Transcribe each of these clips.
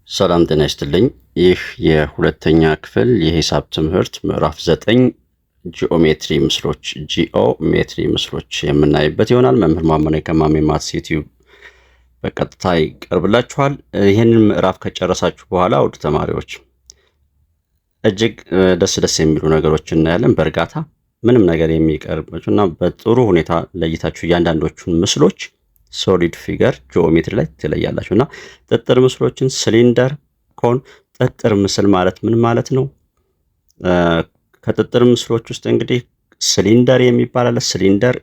ሰላም ጤና ይስጥልኝ። ይህ የሁለተኛ ክፍል የሂሳብ ትምህርት ምዕራፍ 9 ጂኦሜትሪ ምስሎች የምናይበት ይሆናል። መምህር ማመነ ከማሜ ማትስ ዩቲዩብ በቀጥታ ይቀርብላችኋል። ይህንን ምዕራፍ ከጨረሳችሁ በኋላ ውድ ተማሪዎች እጅግ ደስ የሚሉ ነገሮች እናያለን። በእርጋታ ምንም ነገር የሚቀርባችሁና በጥሩ ሁኔታ ለይታችሁ እያንዳንዶቹን ምስሎች ሶሊድ ፊገር ጂኦሜትሪ ላይ ትለያላችሁ እና ጥጥር ምስሎችን ሲሊንደር፣ ኮን። ጥጥር ምስል ማለት ምን ማለት ነው? ከጥጥር ምስሎች ውስጥ እንግዲህ ሲሊንደር የሚባል አለ። ሲሊንደር፣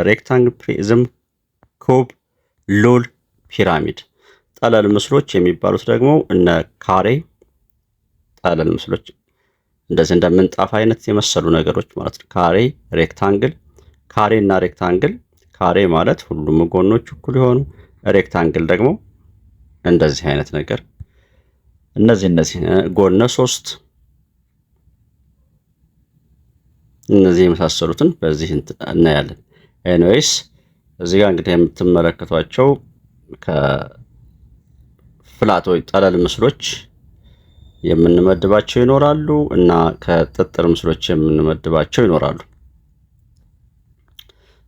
ሬክታንግል፣ ፕሪዝም፣ ኩብ፣ ሉል፣ ፒራሚድ። ጠለል ምስሎች የሚባሉት ደግሞ እነ ካሬ፣ ጠለል ምስሎች እንደዚህ እንደ ምንጣፍ አይነት የመሰሉ ነገሮች ማለት ነው። ካሬ፣ ሬክታንግል። ካሬ እና ሬክታንግል፣ ካሬ ማለት ሁሉም ጎኖች እኩል የሆኑ፣ ሬክታንግል ደግሞ እንደዚህ አይነት ነገር እነዚህ ጎነ 3 እነዚህ የመሳሰሉትን በዚህ እናያለን። ኤኒዌይስ እዚህ ጋር እንግዲህ የምትመለከቷቸው ከፍላቶች ጠለል ምስሎች የምንመድባቸው ይኖራሉ እና ከጥጥር ምስሎች የምንመድባቸው ይኖራሉ።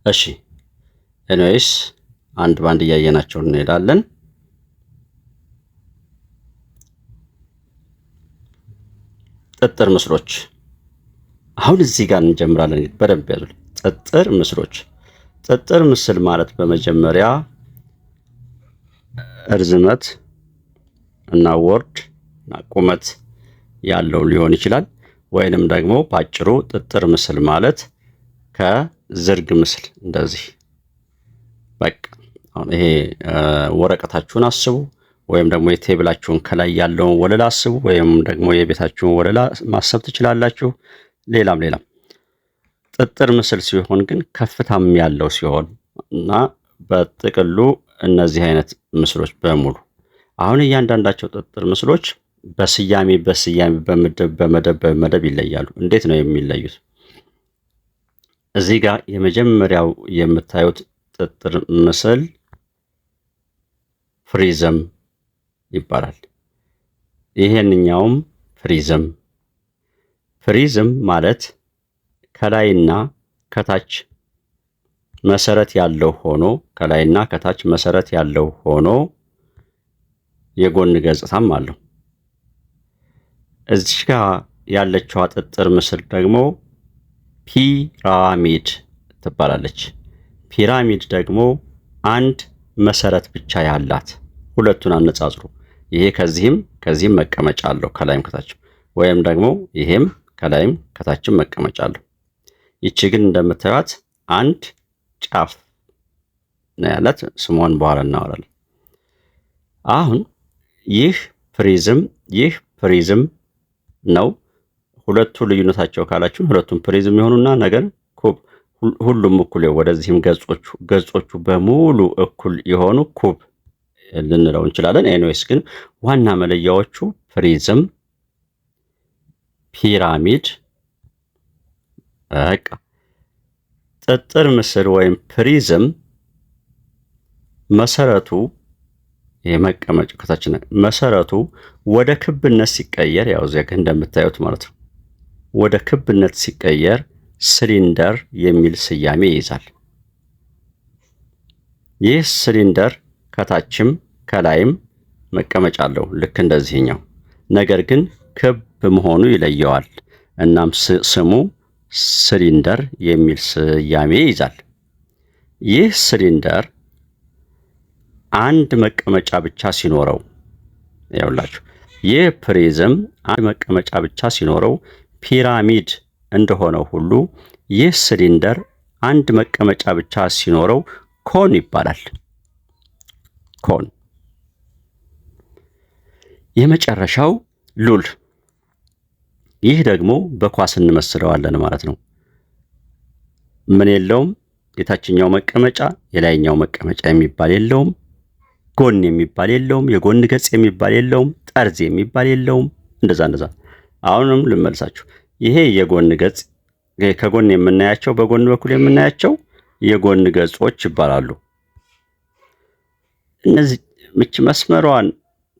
እሺ ኤኒዌይስ አንድ ባንድ እያየናቸው እንሄዳለን። ጥጥር ምስሎች አሁን እዚህ ጋር እንጀምራለን። በደንብ ያዙ። ጥጥር ምስሎች። ጥጥር ምስል ማለት በመጀመሪያ እርዝመት እና ወርድ እና ቁመት ያለው ሊሆን ይችላል። ወይንም ደግሞ ባጭሩ ጥጥር ምስል ማለት ከዝርግ ምስል እንደዚህ በቃ አሁን ይሄ ወረቀታችሁን አስቡ፣ ወይም ደግሞ የቴብላችሁን ከላይ ያለውን ወለላ አስቡ፣ ወይም ደግሞ የቤታችሁን ወለላ ማሰብ ትችላላችሁ። ሌላም ጥጥር ምስል ሲሆን ግን ከፍታም ያለው ሲሆን እና በጥቅሉ እነዚህ አይነት ምስሎች በሙሉ አሁን እያንዳንዳቸው ጥጥር ምስሎች በስያሜ በመደብ ይለያሉ። እንዴት ነው የሚለዩት? እዚህ ጋር የመጀመሪያው የምታዩት ጥጥር ምስል ፕሪዝም ይባላል። ይሄንኛውም ፕሪዝም ማለት ከላይና ከታች መሰረት ያለው ሆኖ የጎን ገጽታም አለው። እዚህ ጋር ያለችው ጥጥር ምስል ደግሞ ፒራሚድ ትባላለች። ፒራሚድ ደግሞ አንድ መሰረት ብቻ ያላት። ሁለቱን አነጻጽሩ። ይሄ ከዚህም መቀመጫ አለው ከላይም ከታችም፣ ወይም ደግሞ ይሄም ከላይም ከታችም መቀመጫ አለው። ይቺ ግን እንደምታዩት አንድ ጫፍ ነው ያላት። ስሟን በኋላ እናወራለን። አሁን ይህ ፕሪዝም ነው። ሁለቱ ልዩነታቸው ካላችሁ ሁለቱም ፕሪዝም የሆኑና ነገር ኩብ ሁሉም እኩል ወደዚህም ገጾቹ በሙሉ እኩል የሆኑ ኩብ ልንለው እንችላለን። ኤኒዌይስ ግን ዋና መለያዎቹ ፕሪዝም፣ ፒራሚድ። በቃ ጥጥር ምስል ወይም ፕሪዝም መሰረቱ የመቀመጫ ከታች መሰረቱ ወደ ክብነት ሲቀየር ያው እዚያ እንደምታዩት ማለት ነው። ወደ ክብነት ሲቀየር ሲሊንደር የሚል ስያሜ ይይዛል። ይህ ሲሊንደር ከታችም ከላይም መቀመጫ አለው ልክ እንደዚህኛው። ነገር ግን ክብ መሆኑ ይለየዋል። እናም ስሙ ሲሊንደር የሚል ስያሜ ይይዛል። ይህ ሲሊንደር አንድ መቀመጫ ብቻ ሲኖረው ያውላችሁ፣ ይህ ፕሪዝም አንድ መቀመጫ ብቻ ሲኖረው ፒራሚድ እንደሆነው ሁሉ ይህ ሲሊንደር አንድ መቀመጫ ብቻ ሲኖረው ኮን ይባላል። ኮን። የመጨረሻው ሉል። ይህ ደግሞ በኳስ እንመስለዋለን ማለት ነው። ምን የለውም? የታችኛው መቀመጫ የላይኛው መቀመጫ የሚባል የለውም። ጎን የሚባል የለውም። የጎን ገጽ የሚባል የለውም። ጠርዝ የሚባል የለውም። እንደዛ አሁንም ልመልሳችሁ። ይሄ የጎን ገጽ ከጎን የምናያቸው በጎን በኩል የምናያቸው የጎን ገጾች ይባላሉ። እነዚህ መስመሯን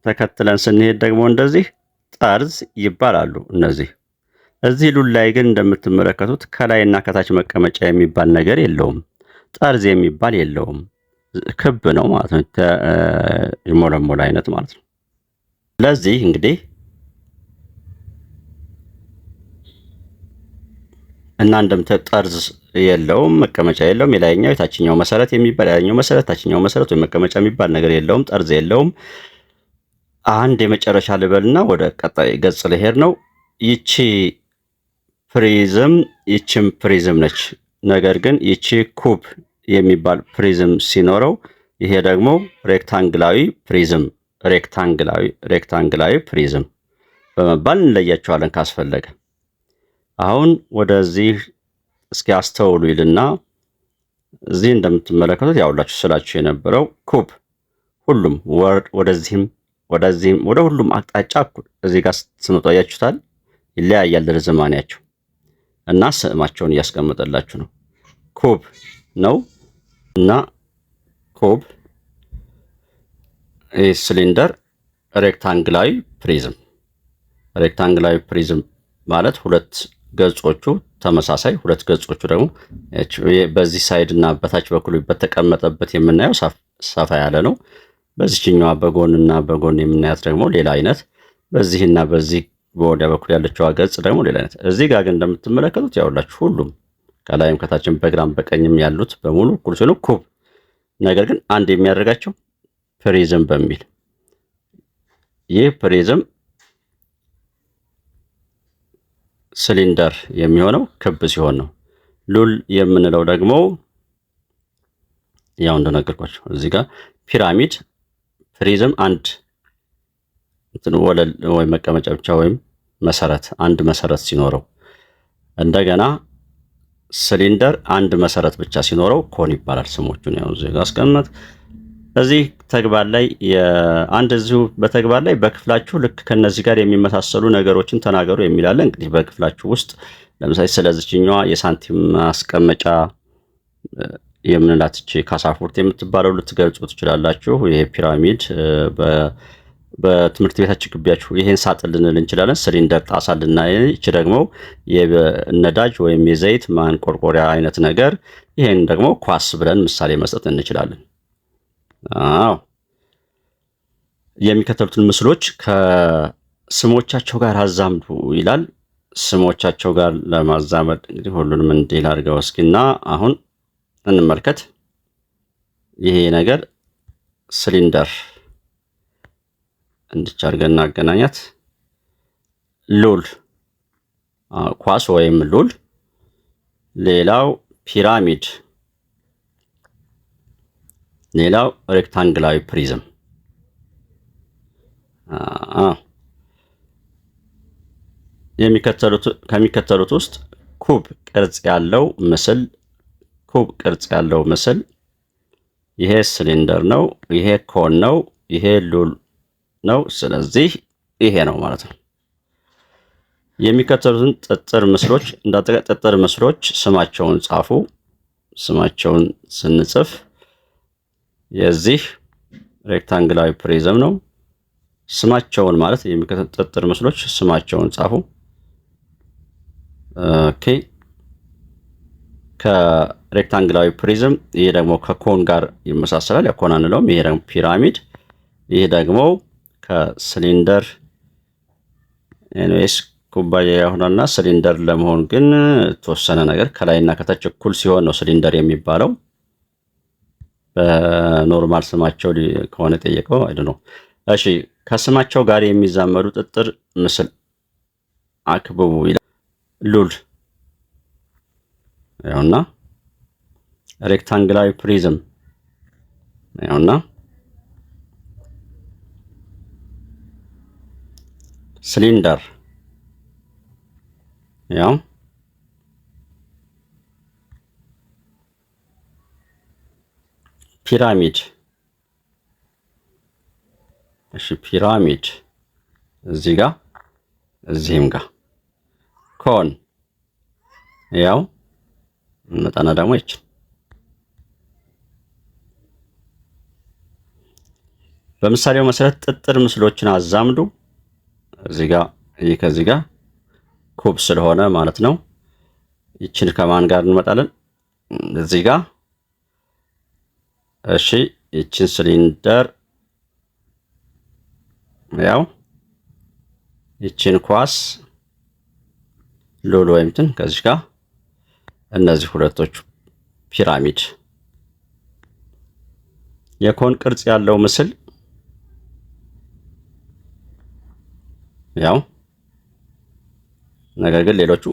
ተከትለን ስንሄድ ደግሞ እንደዚህ ጠርዝ ይባላሉ እነዚህ። እዚህ ሉል ላይ ግን እንደምትመለከቱት ከላይና ከታች መቀመጫ የሚባል ነገር የለውም። ጠርዝ የሚባል የለውም። ክብ ነው ማለት ነው። የሞለሞለ አይነት ማለት ነው። ስለዚህ እንግዲህ እና ጠርዝ የለውም፣ መቀመጫ የለውም። የላይኛው የታችኛው መሰረት የሚባል ያኛው መሰረት ታችኛው መሰረት ወይ መቀመጫ የሚባል ነገር የለውም። ጠርዝ የለውም። አንድ የመጨረሻ ልበልና ወደ ቀጣይ ገጽ ልሄድ ነው። ይቺ ፕሪዝም ይቺም ፕሪዝም ነች። ነገር ግን ይቺ ኩብ የሚባል ፕሪዝም ሲኖረው ይሄ ደግሞ ሬክታንግላዊ ፕሪዝም በመባል እንለያቸዋለን ካስፈለገ። አሁን ወደዚህ እስኪ አስተውሉ ይልና እዚህ እንደምትመለከቱት ያውላችሁ ስላችሁ የነበረው ኩብ ሁሉም ወደዚህም ወደ ሁሉም አቅጣጫ እኩል እዚህ ጋር ስመጡ ያያችሁታል። ይለያያል ርዝማኔያቸው እና ስማቸውን እያስቀመጠላችሁ ነው። ኩብ ነው እና ኩብ ሲሊንደር ሬክታንግላዊ ፕሪዝም ማለት ሁለት ገጾቹ ተመሳሳይ፣ ሁለት ገጾቹ ደግሞ በዚህ ሳይድ እና በታች በኩል በተቀመጠበት የምናየው ሰፋ ያለ ነው። በዚህኛዋ በጎንና በጎን የምናያት ደግሞ ሌላ አይነት፣ በዚህና በዚህ በወዲያ በኩል ያለችው ገጽ ደግሞ ሌላ አይነት። እዚህ ጋር ግን እንደምትመለከቱት ያውላችሁ ሁሉም ከላይም ከታችም በግራም በቀኝም ያሉት በሙሉ እኩል ሲሆኑ ኩብ፣ ነገር ግን አንድ የሚያደርጋቸው ፕሪዝም በሚል ይህ ፕሪዝም ሲሊንደር የሚሆነው ክብ ሲሆን ነው። ሉል የምንለው ደግሞ ያው እንደነገርኳችሁ እዚህ ጋር ፒራሚድ ፕሪዝም አንድ ወለል ወይ መቀመጫ ብቻ ወይም መሰረት አንድ መሰረት ሲኖረው፣ እንደገና ሲሊንደር አንድ መሰረት ብቻ ሲኖረው ኮን ይባላል። ስሞቹን ያው እዚህ ጋር አስቀመጥ። እዚህ ተግባር ላይ እዚሁ በተግባር ላይ በክፍላችሁ ልክ ከነዚህ ጋር የሚመሳሰሉ ነገሮችን ተናገሩ የሚላለ። እንግዲህ በክፍላችሁ ውስጥ ለምሳሌ ስለዚህኛዋ የሳንቲም ማስቀመጫ የምንላት ካሳፎርት የምትባለው ልትገልጹ ትችላላችሁ። ይሄ ፒራሚድ በትምህርት ቤታችን ግቢያችሁ ይሄን ሳጥን ልንል እንችላለን። ሲሊንደር ጣሳ ልናይ፣ ይቺ ደግሞ የነዳጅ ወይም የዘይት ማንቆርቆሪያ አይነት ነገር፣ ይሄን ደግሞ ኳስ ብለን ምሳሌ መስጠት እንችላለን። የሚከተሉትን ምስሎች ከስሞቻቸው ጋር አዛምዱ ይላል። ስሞቻቸው ጋር ለማዛመድ እንግዲህ ሁሉንም እንዲህ ላድርገው እስኪና አሁን እንመልከት። ይሄ ነገር ሲሊንደር እንድቻ አድርገን እናገናኛት። ሉል ኳስ ወይም ሉል፣ ሌላው ፒራሚድ፣ ሌላው ሬክታንግላዊ ፕሪዝም። ከሚከተሉት ውስጥ ኩብ ቅርጽ ያለው ምስል ይሄ ሲሊንደር ነው፣ ይሄ ኮን ነው፣ ይሄ ሉል ነው። ስለዚህ ይሄ ነው ማለት ነው። የሚከተሉትን ጥጥር ምስሎች ስማቸውን ጻፉ። ስማቸውን ስንጽፍ የዚህ ሬክታንግላዊ ፕሪዝም ነው። ስማቸውን ማለት የሚከተሉት ጥጥር ምስሎች ስማቸውን ጻፉ። ኦኬ። ከሬክታንግላዊ ፕሪዝም ይሄ ደግሞ ከኮን ጋር ይመሳሰላል። ያኮን አንለውም። ይሄ ደግሞ ፒራሚድ፣ ይሄ ደግሞ ከሲሊንደር ኤንዌስ ኩባያ ይሆናልና ሲሊንደር ለመሆን ግን የተወሰነ ነገር ከላይና ከታች እኩል ሲሆን ነው ሲሊንደር የሚባለው። በኖርማል ስማቸው ከሆነ ጠየቀው አይደለም። እሺ፣ ከስማቸው ጋር የሚዛመዱ ጥጥር ምስል አክብቡ ይላል። ሉል ያውና ሬክታንግላዊ ፕሪዝም ያውና ሲሊንደር ያው ፒራሚድ። እሺ ፒራሚድ እዚህ ጋር እዚህም ጋር ኮን ያው መጣና ደግሞ ይችላል። በምሳሌው መሰረት ጥጥር ምስሎችን አዛምዱ። እዚህ ጋር ይህ ከዚህ ጋር ኩብ ስለሆነ ማለት ነው። ይችን ከማን ጋር እንመጣለን? እዚህ ጋር እሺ፣ ይችን ሲሊንደር ያው ይችን ኳስ ሉል ወይም እንትን ከዚህ ጋር እነዚህ ሁለቶቹ ፒራሚድ የኮን ቅርጽ ያለው ምስል ያው ነገር ግን ሌሎቹ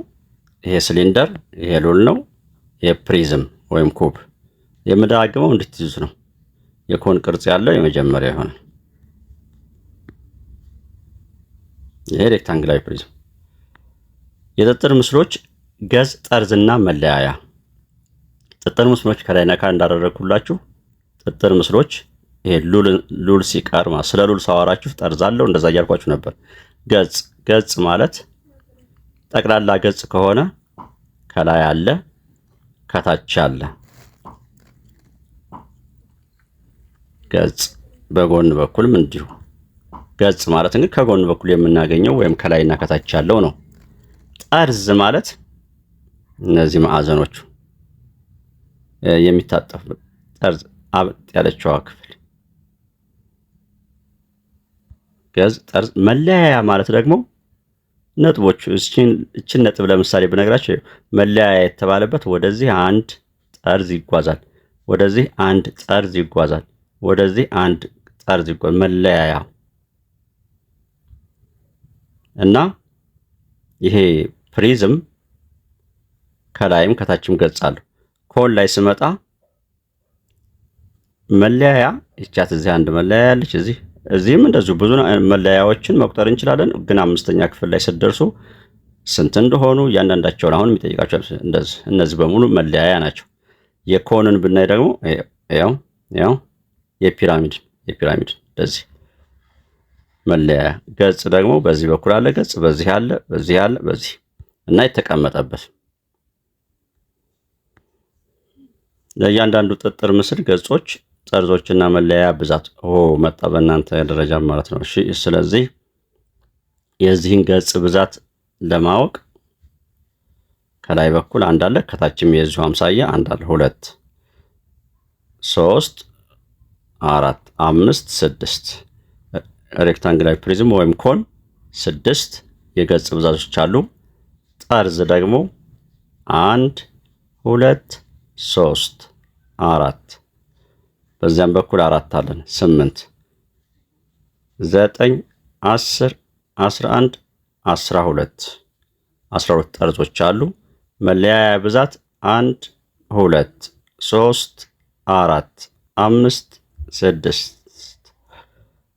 ይሄ ሲሊንደር ይሄ ሉል ነው። ይሄ ፕሪዝም ወይም ኩብ የምደጋግመው እንድትይዙት ነው። የኮን ቅርጽ ያለው የመጀመሪያ ይሆናል። ይሄ ሬክታንግላዊ ፕሪዝም። የጥጥር ምስሎች ገጽ፣ ጠርዝና መለያያ። ጥጥር ምስሎች ከላይ ነካ እንዳደረግኩላችሁ ጥጥር ምስሎች ይሄ ሉል ሲቀር ስለ ሉል ሳወራችሁ ጠርዝ አለው እንደዛ እያልኳችሁ ነበር። ገጽ ማለት ጠቅላላ ገጽ ከሆነ ከላይ አለ ከታች አለ። ገጽ በጎን በኩልም እንዲሁ። ገጽ ማለት እንግዲህ ከጎን በኩል የምናገኘው ወይም ከላይና ከታች ያለው ነው። ጠርዝ ማለት እነዚህ ማዕዘኖቹ የሚታጠፍ ጠርዝ አብጥ ያለችዋ ክፍል ገጽ፣ ጠርዝ። መለያያ ማለት ደግሞ ነጥቦቹ እችን ነጥብ ለምሳሌ ብነግራችሁ መለያያ የተባለበት ወደዚህ አንድ ጠርዝ ይጓዛል፣ ወደዚህ አንድ ጠርዝ ይጓዛል፣ ወደዚህ አንድ ጠርዝ ይጓዛል። መለያያ እና ይሄ ፕሪዝም ከላይም ከታችም ገጽ አለው። ኮን ላይ ስመጣ መለያያ ይቻት እዚህ አንድ መለያያ ያለች እዚህም እንደዚሁ ብዙ መለያያዎችን መቁጠር እንችላለን። ግን አምስተኛ ክፍል ላይ ስትደርሱ ስንት እንደሆኑ እያንዳንዳቸውን አሁን የሚጠይቃቸው እነዚህ በሙሉ መለያያ ናቸው። የኮንን ብናይ ደግሞ ያው የፒራሚድ እንደዚህ መለያያ። ገጽ ደግሞ በዚህ በኩል አለ ገጽ፣ በዚህ አለ፣ በዚህ አለ፣ በዚህ እና የተቀመጠበት ለእያንዳንዱ ጥጥር ምስል ገጾች፣ ጠርዞችና መለያያ ብዛት መጣ በእናንተ ደረጃ ማለት ነው። እሺ፣ ስለዚህ የዚህን ገጽ ብዛት ለማወቅ ከላይ በኩል አንድ አለ፣ ከታችም የዚሁ አምሳያ አንድ አለ። 2 3 4 5 6 ሬክታንግላዊ ፕሪዝም ወይም ኮን 6 የገጽ ብዛቶች አሉ። ጠርዝ ደግሞ 1 2 3 4 በዚያም በኩል 4 አለን። 8 9 10 11 12 ጠርዞች አሉ። መለያያ ብዛት 1 2 3 4 5 6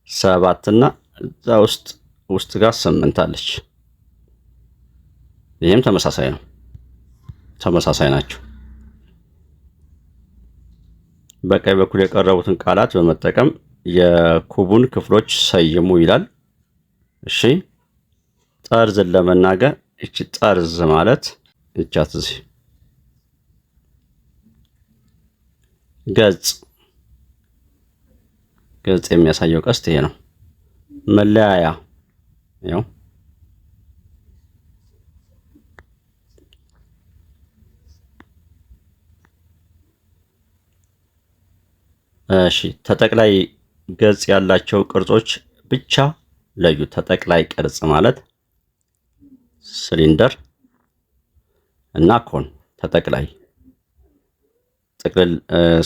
7 እና እዛ ውስጥ ጋር 8 አለች። ይህም ተመሳሳይ ነው፣ ተመሳሳይ ናቸው። በቀኝ በኩል የቀረቡትን ቃላት በመጠቀም የኩቡን ክፍሎች ሰይሙ ይላል። እሺ፣ ጠርዝን ለመናገር እቺ ጠርዝ ማለት እቻት እዚህ ገጽ የሚያሳየው ቀስት ይሄ ነው። መለያያ ያው እሺ፣ ተጠቅላይ ገጽ ያላቸው ቅርጾች ብቻ ለዩ። ተጠቅላይ ቅርጽ ማለት ሲሊንደር እና ኮን ተጠቅላይ ጥቅልል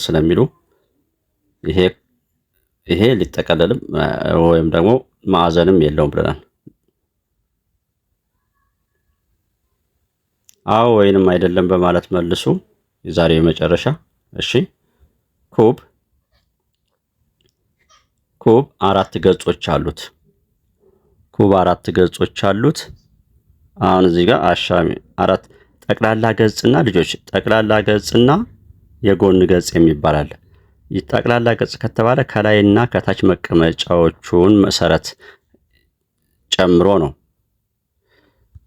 ስለሚሉ ይሄ ሊጠቀለልም ወይም ደግሞ ማዕዘንም የለውም ብለናል። አዎ ወይንም አይደለም በማለት መልሱ። የዛሬው መጨረሻ። እሺ፣ ኩብ 4 ገጾች አሉት። ኩብ 4 ገጾች አሉት። አሁን እዚህ ጋር አሻሚ 4 ጠቅላላ ገጽና ልጆች ጠቅላላ ገጽና የጎን ገጽ የሚባል አለ። ጠቅላላ ገጽ ከተባለ ከላይና ከታች መቀመጫዎቹን መሰረት ጨምሮ ነው።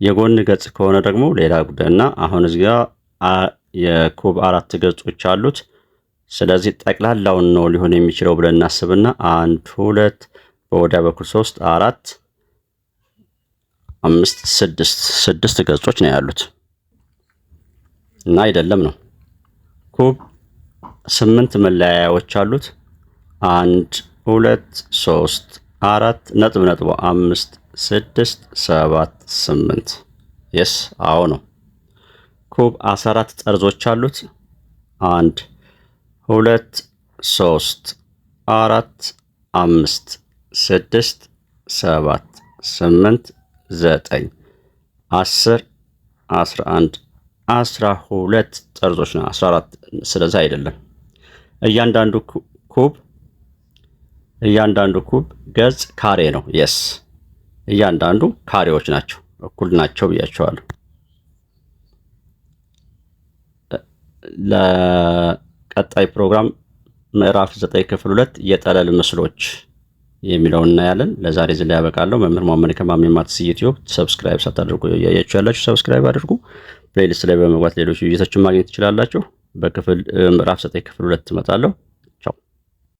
የጎን ገጽ ከሆነ ደግሞ ሌላ ጉዳይና አሁን እዚህ ጋር የኩብ 4 ገጾች አሉት። ስለዚህ ጠቅላላውን ነው ሊሆን የሚችለው ብለን እናስብና 1 2 በወዲያ በኩል 3 4 5 6 ገጾች ነው ያሉት እና አይደለም ነው። ኩብ 8 መለያያዎች አሉት። 1 2 3 4 ነጥብ 5 6 7 8 የስ አዎ ነው። ኩብ 14 ጠርዞች አሉት። 1 2 3 4 5 6 7 8 9 10 11 12 ጠርዞች ነው 14። ስለዚህ አይደለም። እያንዳንዱ ኩብ ገጽ ካሬ ነው። የስ እያንዳንዱ ካሬዎች ናቸው፣ እኩል ናቸው ብያቸዋለሁ። ለቀጣይ ፕሮግራም ምዕራፍ 9 ክፍል 2 የጠለል ምስሎች የሚለውን እናያለን። ለዛሬ እዚህ ላይ ያበቃለሁ። መምህር መሐመድ ከማሚ ማትስ ዩቲዩብ ሰብስክራይብ ሳታደርጉ ያያችሁ ያላችሁ ሰብስክራይብ አድርጉ። ፕሌሊስት ላይ በመግባት ሌሎች ውይይቶችን ማግኘት ትችላላችሁ። በክፍል ምዕራፍ 9 ክፍል 2 እመጣለሁ።